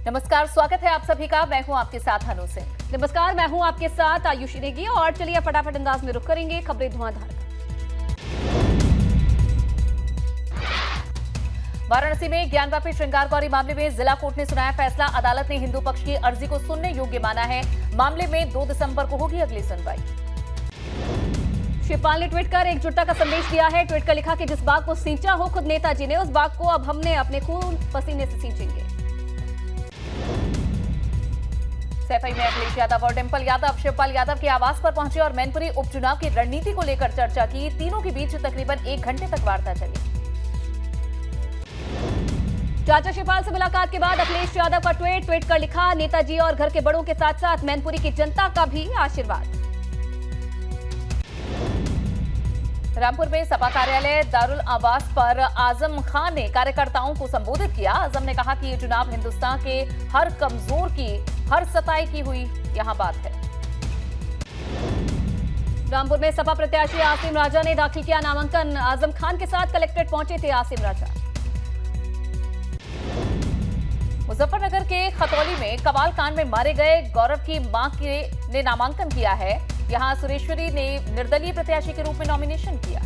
नमस्कार, स्वागत है आप सभी का। मैं हूं आपके साथ अनु सिंह। नमस्कार, मैं हूं आपके साथ आयुषी नेगी और चलिए फटाफट अंदाज में रुख करेंगे खबरें धुआंधार। वाराणसी में ज्ञानवापी श्रृंगार गौरी मामले में जिला कोर्ट ने सुनाया फैसला। अदालत ने हिंदू पक्ष की अर्जी को सुनने योग्य माना है। मामले में 2 दिसंबर को होगी अगली सुनवाई। शिवपाल ने ट्वीट कर एकजुटता का संदेश दिया है। ट्वीट कर लिखा कि जिस बाग को सींचा हो खुद नेताजी ने, उस बाग को अब हमने अपने खून पसीने से सींचेंगे। सैफई में अखिलेश यादव और डिंपल यादव शिवपाल यादव के आवास पर पहुंचे और मैनपुरी उपचुनाव की रणनीति को लेकर चर्चा की। तीनों के बीच तकरीबन 1 घंटे तक वार्ता चली। चाचा शिवपाल से मुलाकात के बाद अखिलेश यादव का ट्वीट कर लिखा, नेताजी और घर के बड़ों के साथ साथ मैनपुरी की जनता का भी आशीर्वाद। रामपुर में सपा कार्यालय दारुल आवास पर आजम खान ने कार्यकर्ताओं को संबोधित किया। आजम ने कहा कि ये चुनाव हिंदुस्तान के हर कमजोर की, हर सताई की हुई यहां बात है। रामपुर में सपा प्रत्याशी आसिम राजा ने दाखिल किया नामांकन। आजम खान के साथ कलेक्ट्रेट पहुंचे थे आसिम राजा। मुजफ्फरनगर के खतौली में कवाल कांड में मारे गए गौरव की मां ने नामांकन किया है। यहां सुरेश्वरी ने निर्दलीय प्रत्याशी के रूप में नॉमिनेशन किया।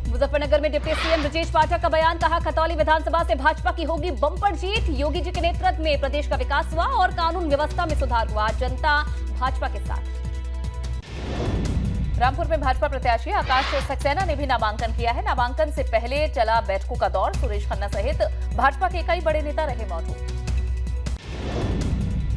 मुजफ्फरनगर में डिप्टी सीएम ब्रजेश पाठक का बयान, कहा खतौली विधानसभा से भाजपा की होगी बम्पर जीत। योगी जी के नेतृत्व में प्रदेश का विकास हुआ और कानून व्यवस्था में सुधार हुआ। जनता भाजपा के साथ। रामपुर में भाजपा प्रत्याशी आकाश सक्सेना ने भी नामांकन किया है। नामांकन से पहले चला बैठकों का दौर। सुरेश खन्ना सहित भाजपा के कई बड़े नेता रहे मौजूद।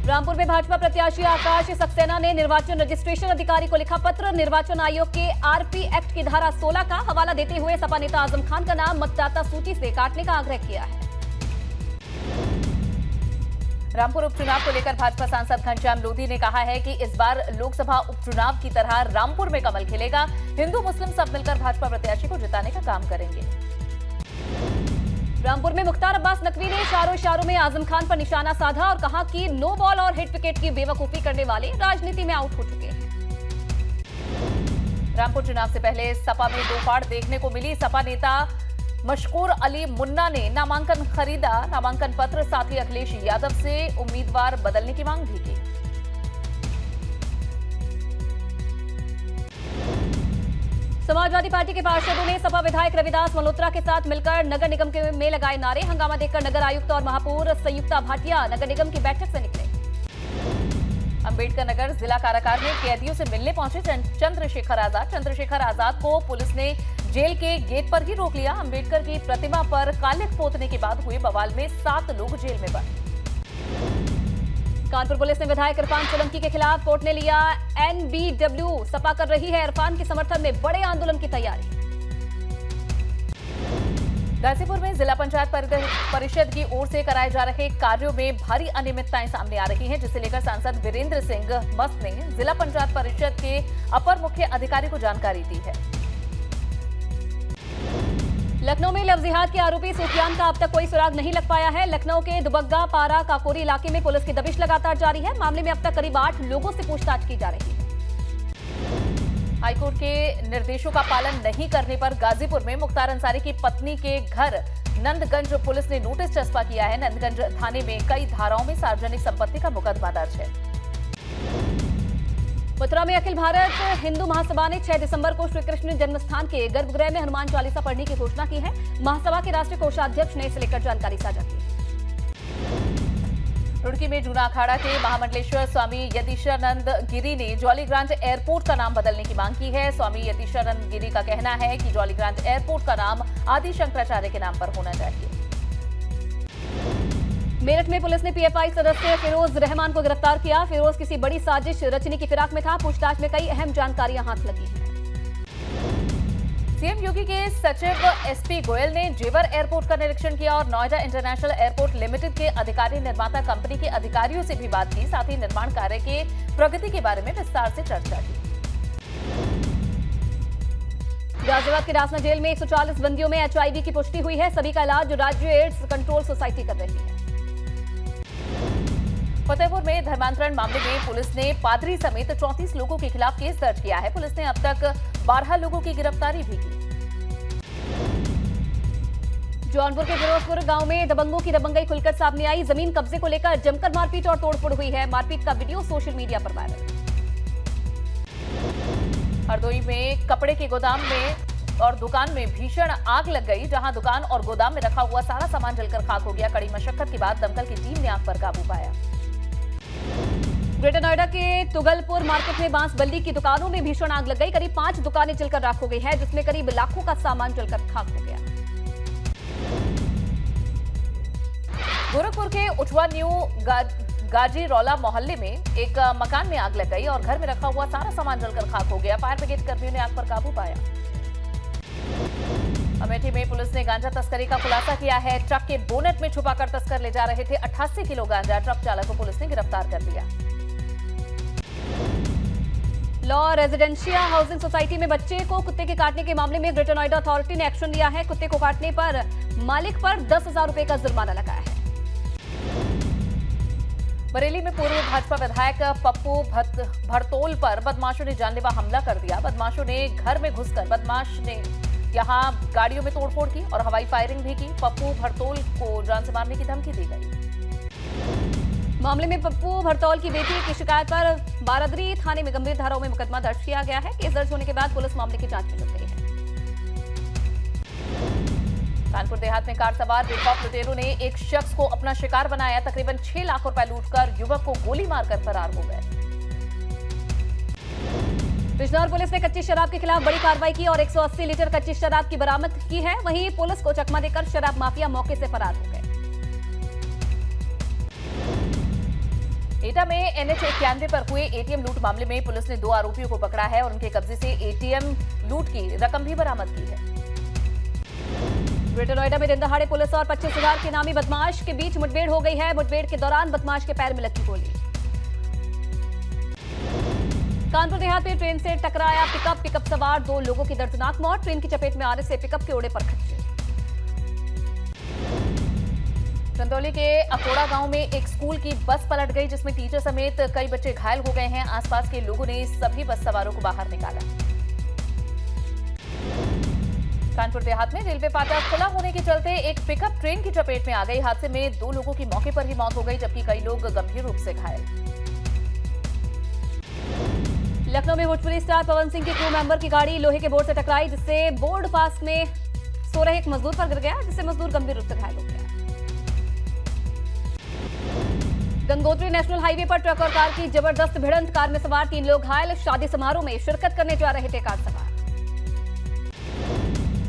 रामपुर में भाजपा प्रत्याशी आकाश सक्सेना ने निर्वाचन रजिस्ट्रेशन अधिकारी को लिखा पत्र। निर्वाचन आयोग के आरपी एक्ट की धारा 16 का हवाला देते हुए सपा नेता आजम खान का नाम मतदाता सूची से काटने का आग्रह किया है। रामपुर उपचुनाव को लेकर भाजपा सांसद घनश्याम लोधी ने कहा है कि इस बार लोकसभा उपचुनाव की तरह रामपुर में कमल खिलेगा। हिंदू मुस्लिम सब मिलकर भाजपा प्रत्याशी को जिताने का काम करेंगे। रामपुर में मुख्तार अब्बास नकवी ने इशारों में आजम खान पर निशाना साधा और कहा कि नो बॉल और हिट विकेट की बेवकूफी करने वाले राजनीति में आउट हो चुके हैं। रामपुर चुनाव से पहले सपा में दो फाड़ देखने को मिली। सपा नेता मशकूर अली मुन्ना ने नामांकन खरीदा। नामांकन पत्र साथ ही अखिलेश यादव से उम्मीदवार बदलने की मांग भी की। समाजवादी पार्टी के पार्षदों ने सपा विधायक रविदास मल्होत्रा के साथ मिलकर नगर निगम में लगाए नारे। हंगामा देखकर नगर आयुक्त और महापौर संयुक्ता भाटिया नगर निगम की बैठक से निकले। अंबेडकर नगर जिला कारागार में कैदियों से मिलने पहुंचे चंद्रशेखर आजाद को पुलिस ने जेल के गेट पर ही रोक लिया। अंबेडकर की प्रतिमा पर कालिख पोतने के बाद हुए बवाल में 7 लोग जेल में बंद। कानपुर पुलिस ने विधायक इरफान सोलंकी के खिलाफ कोर्ट ने लिया एनबीडब्ल्यू। सपा कर रही है इरफान के समर्थन में बड़े आंदोलन की तैयारी। गाजीपुर में जिला पंचायत परिषद की ओर से कराए जा रहे कार्यों में भारी अनियमितताएं सामने आ रही हैं, जिसे लेकर सांसद वीरेंद्र सिंह मस्त ने जिला पंचायत परिषद के अपर मुख्य अधिकारी को जानकारी दी है। लखनऊ में लव जिहाद के आरोपी सुफियान का अब तक कोई सुराग नहीं लग पाया है। लखनऊ के दुबग्गा पारा काकोरी इलाके में पुलिस की दबिश लगातार जारी है। मामले में अब तक करीब 8 लोगों से पूछताछ की जा रही है। हाईकोर्ट के निर्देशों का पालन नहीं करने पर गाजीपुर में मुख्तार अंसारी की पत्नी के घर नंदगंज पुलिस ने नोटिस चस्पा किया है। नंदगंज थाने में कई धाराओं में सार्वजनिक संपत्ति का मुकदमा दर्ज है। मथुरा में अखिल भारत हिंदू महासभा ने 6 दिसंबर को श्री कृष्ण जन्मस्थान के गर्भगृह में हनुमान चालीसा पढ़ने की घोषणा की है। महासभा के राष्ट्रीय कोषाध्यक्ष ने इसे लेकर जानकारी साझा की। रुड़की में जूना अखाड़ा के महामंडलेश्वर स्वामी यतीश्वरानंद गिरी ने जॉली ग्रांट एयरपोर्ट का नाम बदलने की मांग की है। स्वामी यतीश्वरानंद गिरी का कहना है कि जॉली ग्रांट एयरपोर्ट का नाम आदि शंकराचार्य के नाम पर होना चाहिए। मेरठ में पुलिस ने पीएफआई सदस्य फिरोज रहमान को गिरफ्तार किया। फिरोज किसी बड़ी साजिश रचने की फिराक में था। पूछताछ में कई अहम जानकारियां हाथ लगी हैं। सीएम योगी के सचिव एसपी गोयल ने जेवर एयरपोर्ट का निरीक्षण किया और नोएडा इंटरनेशनल एयरपोर्ट लिमिटेड के अधिकारी निर्माता कंपनी के अधिकारियों से भी बात की। साथ ही निर्माण कार्य के प्रगति के बारे में विस्तार से चर्चा की। गाजियाबाद के रासना जेल में 140 बंदियों में एचआईवी की पुष्टि हुई है। सभी का इलाज राज्य एड्स कंट्रोल सोसाइटी कर रही है। फतेहपुर में धर्मांतरण मामले में पुलिस ने पादरी समेत 34 लोगों के खिलाफ केस दर्ज किया है। पुलिस ने अब तक 12 लोगों की गिरफ्तारी भी की। जौनपुर के फिरोजपुर गांव में दबंगों की दबंगई खुलकर सामने आई। जमीन कब्जे को लेकर जमकर मारपीट और तोड़फोड़ हुई है। मारपीट का वीडियो सोशल मीडिया पर वायरल। हरदोई में कपड़े के गोदाम में और दुकान में भीषण आग लग गई, जहां दुकान और गोदाम में रखा हुआ सारा सामान जलकर खाक हो गया। कड़ी मशक्कत के बाद दमकल की टीम ने आग पर काबू पाया। ग्रेटर नोएडा के तुगलपुर मार्केट में बांस बल्ली की दुकानों में भीषण आग लग गई। करीब 5 दुकानें जलकर राख हो गई है, जिसमें करीब लाखों का सामान जलकर खाक हो गया। गोरखपुर के उचवा न्यू गाजीरौला मोहल्ले में एक मकान में आग लग गई और घर में रखा हुआ सारा सामान जलकर खाक हो गया। फायर ब्रिगेड कर्मियों ने आग पर काबू पाया। अमेठी में पुलिस ने गांजा तस्करी का खुलासा किया है। ट्रक के बोनेट में छुपाकर तस्कर ले जा रहे थे 88 किलो गांजा। ट्रक चालक को पुलिस ने गिरफ्तार कर लिया। लॉ रेजिडेंशिया हाउसिंग सोसाइटी में बच्चे को कुत्ते के काटने के मामले में ग्रेटर नोएडा अथॉरिटी ने एक्शन लिया है। कुत्ते को काटने पर मालिक पर 10,000 रुपए का जुर्माना लगाया है। बरेली में पूर्व भाजपा विधायक पप्पू भरतोल पर बदमाशों ने जानलेवा हमला कर दिया। बदमाशों ने घर में घुसकर बदमाश ने यहां गाड़ियों में तोड़फोड़ की और हवाई फायरिंग भी की। पप्पू भरतोल को जान से मारने की धमकी दी गई। मामले में पप्पू भरतौल की बेटी की शिकायत पर बारादरी थाने में गंभीर धाराओं में मुकदमा दर्ज किया गया है। केस दर्ज होने के बाद पुलिस मामले की जांच में जुट गई है। कानपुर देहात में कार सवार बेखौफ लुटेरों ने एक शख्स को अपना शिकार बनाया। तकरीबन 6 लाख रुपए लूटकर युवक को गोली मारकर फरार हो गए। बिजनौर पुलिस ने कच्ची शराब के खिलाफ बड़ी कार्रवाई की और 180 लीटर कच्ची शराब की बरामद की है। वहीं पुलिस को चकमा देकर शराब माफिया मौके से फरार हो गए। एटा में NH91 पर हुए एटीएम लूट मामले में पुलिस ने 2 आरोपियों को पकड़ा है और उनके कब्जे से एटीएम लूट की रकम भी बरामद की है। ग्रेटर नोएडा में दिन दहाड़े पुलिस और 25,000 के नामी बदमाश के बीच मुठभेड़ हो गई है। मुठभेड़ के दौरान बदमाश के पैर में लगी गोली। कानपुर देहात में ट्रेन से टकराया पिकअप सवार 2 लोगों की दर्दनाक मौत। ट्रेन की चपेट में आने से पिकअप के ओड़े पर खच्चे। चंदौली के अकोड़ा गांव में एक स्कूल की बस पलट गई, जिसमें टीचर समेत कई बच्चे घायल हो गए हैं। आसपास के लोगों ने सभी बस सवारों को बाहर निकाला। कानपुर देहात में रेलवे फाटक खुला होने के चलते एक पिकअप ट्रेन की चपेट में आ गई। हादसे में 2 लोगों की मौके पर ही मौत हो गई, जबकि कई लोग गंभीर रूप से घायल। लखनऊ में भोजपुरी स्टार पवन सिंह के क्रू मेंबर की गाड़ी लोहे के बोर्ड से टकराई, जिससे बोर्ड पास में सो रहे एक मजदूर पर गिर गया, जिससे मजदूर गंभीर रूप से घायल हो गया। गंगोत्री नेशनल हाईवे पर ट्रक और कार की जबरदस्त भिड़ंत। कार में सवार 3 लोग घायल। शादी समारोह में शिरकत करने जा रहे थे कार सवार।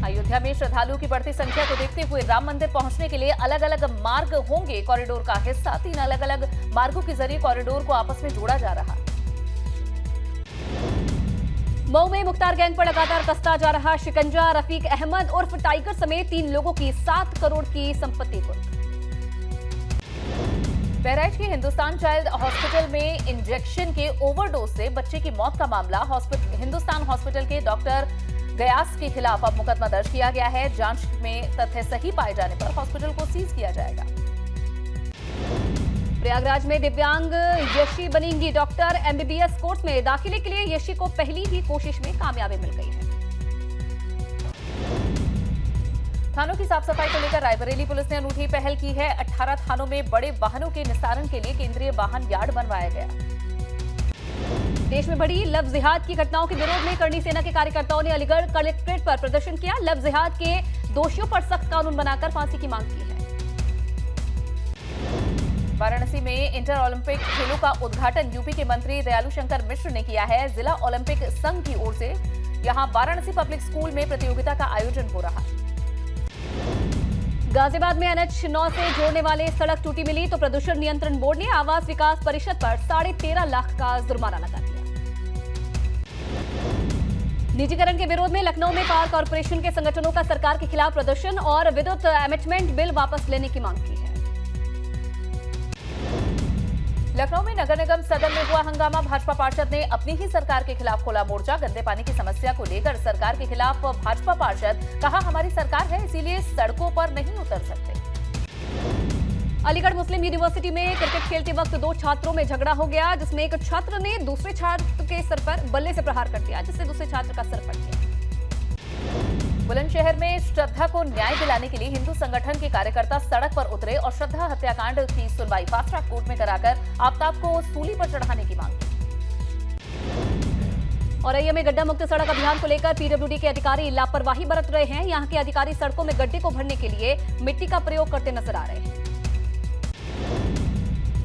अयोध्या में श्रद्धालुओं की बढ़ती संख्या को देखते हुए राम मंदिर पहुंचने के लिए अलग अलग मार्ग होंगे। कॉरिडोर का हिस्सा 3 अलग अलग मार्गों के जरिए कॉरिडोर को आपस में जोड़ा जा रहा। मऊ में मुख्तार गैंग पर लगातार कसता जा रहा शिकंजा। रफीक अहमद उर्फ टाइगर समेत 3 लोगों की 7 करोड़ की संपत्ति कुर्क। बहराइच के हिंदुस्तान चाइल्ड हॉस्पिटल में इंजेक्शन के ओवरडोज से बच्चे की मौत का मामला। हिंदुस्तान हॉस्पिटल के डॉक्टर गयास के खिलाफ अब मुकदमा दर्ज किया गया है। जांच में तथ्य सही पाए जाने पर हॉस्पिटल को सीज किया जाएगा। प्रयागराज में दिव्यांग यशी बनेंगी डॉक्टर। MBBS कोर्स में दाखिले के लिए यशी को पहली ही कोशिश में कामयाबी मिल गई है। थानों की साफ सफाई को लेकर रायबरेली पुलिस ने अनूठी पहल की है। 18 थानों में बड़े वाहनों के निस्तारण के लिए केंद्रीय वाहन यार्ड बनवाया गया। देश में बढ़ी लव जिहाद की घटनाओं के विरोध में करणी सेना के कार्यकर्ताओं ने अलीगढ़ कलेक्ट्रेट पर प्रदर्शन किया। लव जिहाद के दोषियों पर सख्त कानून बनाकर फांसी की मांग की है। वाराणसी में इंटर ओलंपिक खेलों का उद्घाटन यूपी के मंत्री दयालु शंकर मिश्र ने किया है। जिला ओलंपिक संघ की ओर से यहां वाराणसी पब्लिक स्कूल में प्रतियोगिता का आयोजन हो रहा। गाजियाबाद में NH9 से जोड़ने वाले सड़क टूटी मिली तो प्रदूषण नियंत्रण बोर्ड ने आवास विकास परिषद पर 13.5 लाख का जुर्माना लगा दिया। निजीकरण के विरोध में लखनऊ में पावर कॉर्पोरेशन के संगठनों का सरकार के खिलाफ प्रदर्शन और विद्युत अमेंडमेंट बिल वापस लेने की मांग की है। लखनऊ में नगर निगम सदन में हुआ हंगामा। भाजपा पार्षद ने अपनी ही सरकार के खिलाफ खोला मोर्चा। गंदे पानी की समस्या को लेकर सरकार के खिलाफ भाजपा पार्षद कहा, हमारी सरकार है इसीलिए सड़कों पर नहीं उतर सकते। अलीगढ़ मुस्लिम यूनिवर्सिटी में क्रिकेट खेलते वक्त 2 छात्रों में झगड़ा हो गया, जिसमें एक छात्र ने दूसरे छात्र के सर पर बल्ले से प्रहार कर दिया, जिससे दूसरे छात्र का सर फट गया। बुलंदशहर में श्रद्धा को न्याय दिलाने के लिए हिंदू संगठन के कार्यकर्ता सड़क पर उतरे और श्रद्धा हत्याकांड की सुनवाई फास्ट ट्रैक कोर्ट में कराकर आफताब को सूली पर चढ़ाने की मांग की। औरैया में गड्ढा मुक्त सड़क अभियान को लेकर पीडब्ल्यूडी के अधिकारी लापरवाही बरत रहे हैं। यहां के अधिकारी सड़कों में गड्ढे को भरने के लिए मिट्टी का प्रयोग करते नजर आ रहे हैं।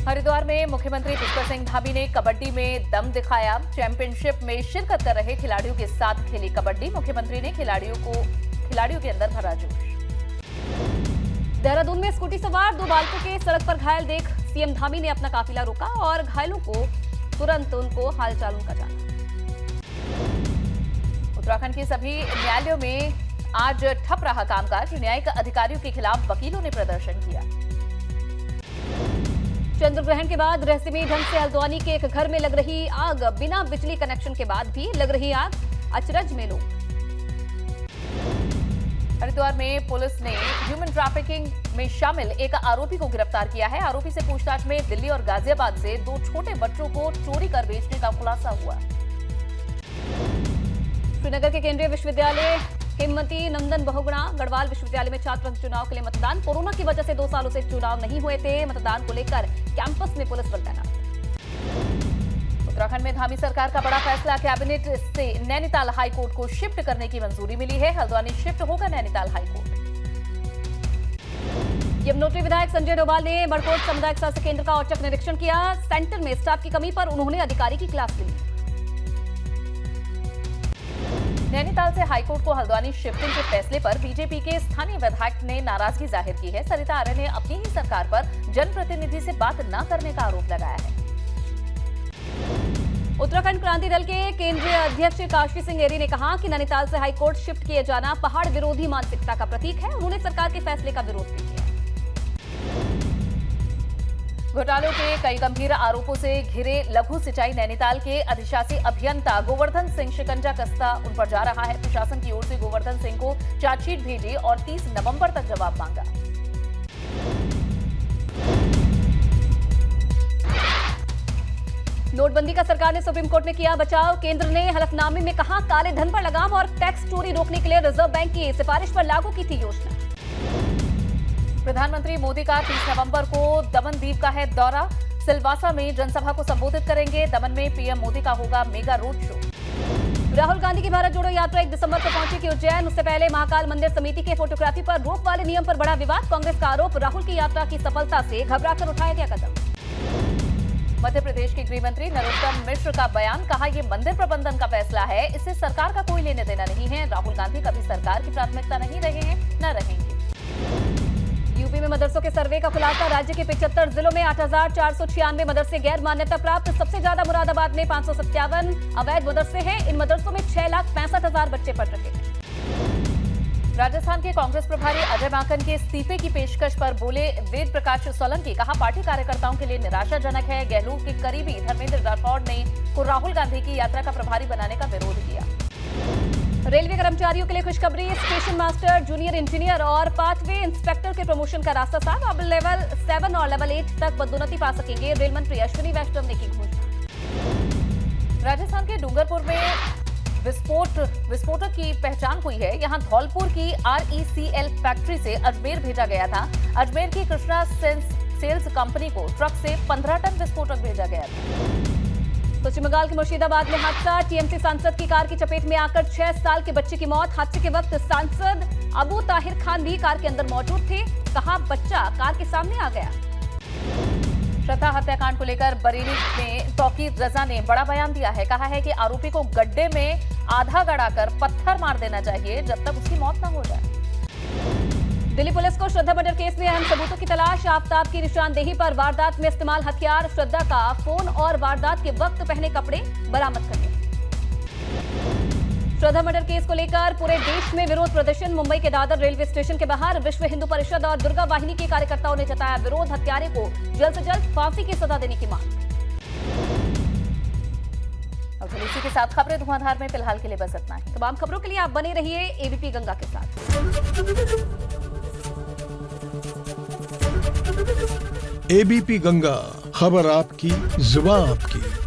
हरिद्वार में मुख्यमंत्री पुष्कर सिंह धामी ने कबड्डी में दम दिखाया। चैंपियनशिप में शिरकत कर रहे खिलाड़ियों के साथ खेली कबड्डी। मुख्यमंत्री ने खिलाड़ियों के अंदर भरा जोश। देहरादून में स्कूटी सवार 2 बालकों के सड़क पर घायल देख सीएम धामी ने अपना काफिला रोका और घायलों को तुरंत उनको हालचाल उनका जाना। उत्तराखंड के सभी न्यायालयों में आज ठप रहा कामकाज। न्यायिक अधिकारियों के खिलाफ वकीलों ने प्रदर्शन किया। चंद्र ग्रहण के बाद रहस्यमयी ढंग से हल्द्वानी के एक घर में लग रही आग। बिना बिजली कनेक्शन के बाद भी लग रही आग, अचरज में लोग। हरिद्वार में पुलिस ने ह्यूमन ट्रैफिकिंग में शामिल एक आरोपी को गिरफ्तार किया है। आरोपी से पूछताछ में दिल्ली और गाजियाबाद से 2 छोटे बच्चों को चोरी कर बेचने का खुलासा हुआ। श्रीनगर के केंद्रीय विश्वविद्यालय हेमवती नंदन बहुगुणा गढ़वाल विश्वविद्यालय में छात्र चुनाव के लिए मतदान। कोरोना की वजह से 2 सालों से चुनाव नहीं हुए थे। मतदान को लेकर कैंपस में पुलिस बल तैनात। उत्तराखंड में धामी सरकार का बड़ा फैसला। कैबिनेट से नैनीताल हाईकोर्ट को शिफ्ट करने की मंजूरी मिली है। हल्द्वानी शिफ्ट होगा नैनीताल हाईकोर्ट। यमुनोत्री विधायक संजय डोभाल ने मड़कोट सामुदायिक स्वास्थ्य केंद्र का औचक निरीक्षण किया। सेंटर में स्टाफ की कमी पर उन्होंने अधिकारी की क्लास ली। नैनीताल से हाईकोर्ट को हल्द्वानी शिफ्टिंग के फैसले पर बीजेपी के स्थानीय विधायक ने नाराजगी जाहिर की है। सरिता आर्य ने अपनी ही सरकार पर जनप्रतिनिधि से बात न करने का आरोप लगाया है। उत्तराखंड क्रांति दल के केंद्रीय अध्यक्ष काशी सिंह एरी ने कहा कि नैनीताल से हाईकोर्ट शिफ्ट किए जाना पहाड़ विरोधी मानसिकता का प्रतीक है। उन्होंने सरकार के फैसले का विरोध भी किया। घोटालों के कई गंभीर आरोपों से घिरे लघु सिंचाई नैनीताल के अधिशासी अभियंता गोवर्धन सिंह शिकंजा कसता उन पर जा रहा है। प्रशासन की ओर से गोवर्धन सिंह को चार्जशीट भेजी और 30 नवंबर तक जवाब मांगा। नोटबंदी का सरकार ने सुप्रीम कोर्ट में किया बचाव। केंद्र ने हलफनामे में कहा काले धन पर लगाम और टैक्स चोरी रोकने के लिए रिजर्व बैंक की सिफारिश पर लागू की थी योजना। प्रधानमंत्री मोदी का 30 नवंबर को दमन द्वीप का है दौरा। सिलवासा में जनसभा को संबोधित करेंगे। दमन में पीएम मोदी का होगा mega road show. Rahul Gandhi की भारत जोड़ो यात्रा 1 दिसंबर को पहुंचेगी उज्जैन। उससे पहले महाकाल मंदिर समिति के फोटोग्राफी पर रोक वाले नियम पर बड़ा विवाद। कांग्रेस का आरोप राहुल की यात्रा की सफलता से घबराकर उठाया गया कदम। मध्य प्रदेश के गृह मंत्री नरोत्तम मिश्र का बयान। कहा यह मंदिर प्रबंधन का फैसला है, इससे सरकार का कोई लेने देना नहीं है। राहुल गांधी कभी सरकार की प्राथमिकता नहीं रहे हैं, न रहेंगे। यूपी में मदरसों के सर्वे का खुलासा। राज्य के 75 जिलों में 8,496 मदरसे गैर मान्यता प्राप्त। सबसे ज्यादा मुरादाबाद में 557 अवैध मदरसे हैं। इन मदरसों में 6,65,000 बच्चे पढ़ रहे हैं। राजस्थान के कांग्रेस प्रभारी अजय माकन के इस्तीफे की पेशकश पर बोले वेद प्रकाश सोलंकी। कहा पार्टी कार्यकर्ताओं के लिए निराशाजनक है। गहलोत के करीबी धर्मेंद्र राठौड़ ने को राहुल गांधी की यात्रा का प्रभारी बनाने का विरोध किया। रेलवे कर्मचारियों के लिए खुशखबरी। स्टेशन मास्टर, जूनियर इंजीनियर और पाथवे इंस्पेक्टर के प्रमोशन का रास्ता साफ। अब लेवल 7 और लेवल 8 तक पदोन्नति पा सकेंगे। रेल मंत्री अश्विनी वैष्णव ने की घोषणा। राजस्थान के डूंगरपुर में विस्फोटक की पहचान हुई है। यहां धौलपुर की RECL फैक्ट्री से अजमेर भेजा गया था। अजमेर की कृष्णा सेल्स कंपनी को ट्रक से 15 टन विस्फोटक भेजा गया था। पश्चिम बंगाल के मुर्शिदाबाद में हादसा। टीएमसी सांसद की कार की चपेट में आकर 6 साल के बच्चे की मौत। हादसे के वक्त सांसद अबू ताहिर खान भी कार के अंदर मौजूद थे। कहा बच्चा कार के सामने आ गया। श्रद्धा हत्याकांड को लेकर बरेली में तौकीर रजा ने बड़ा बयान दिया है। कहा है कि आरोपी को गड्ढे में आधा गड़ाकर पत्थर मार देना चाहिए जब तक उसकी मौत न हो जाए। दिल्ली पुलिस को श्रद्धा मर्डर केस में अहम सबूतों की तलाश। आफताब की निशानदेही पर वारदात में इस्तेमाल हथियार, श्रद्धा का फोन और वारदात के वक्त पहने कपड़े बरामद कर लिए। श्रद्धा मर्डर केस को लेकर पूरे देश में विरोध प्रदर्शन। मुंबई के दादर रेलवे स्टेशन के बाहर विश्व हिंदू परिषद और दुर्गा वाहिनी के कार्यकर्ताओं ने जताया विरोध। हत्यारे को जल्द से जल्द फांसी की सजा देने की मांग। और इसी के साथ खबरें धुआंधार में फिलहाल के लिए बस इतना ही। तमाम खबरों के लिए आप बने रहिए एबीपी गंगा के साथ। एबीपी गंगा, खबर आपकी, जुबान आपकी।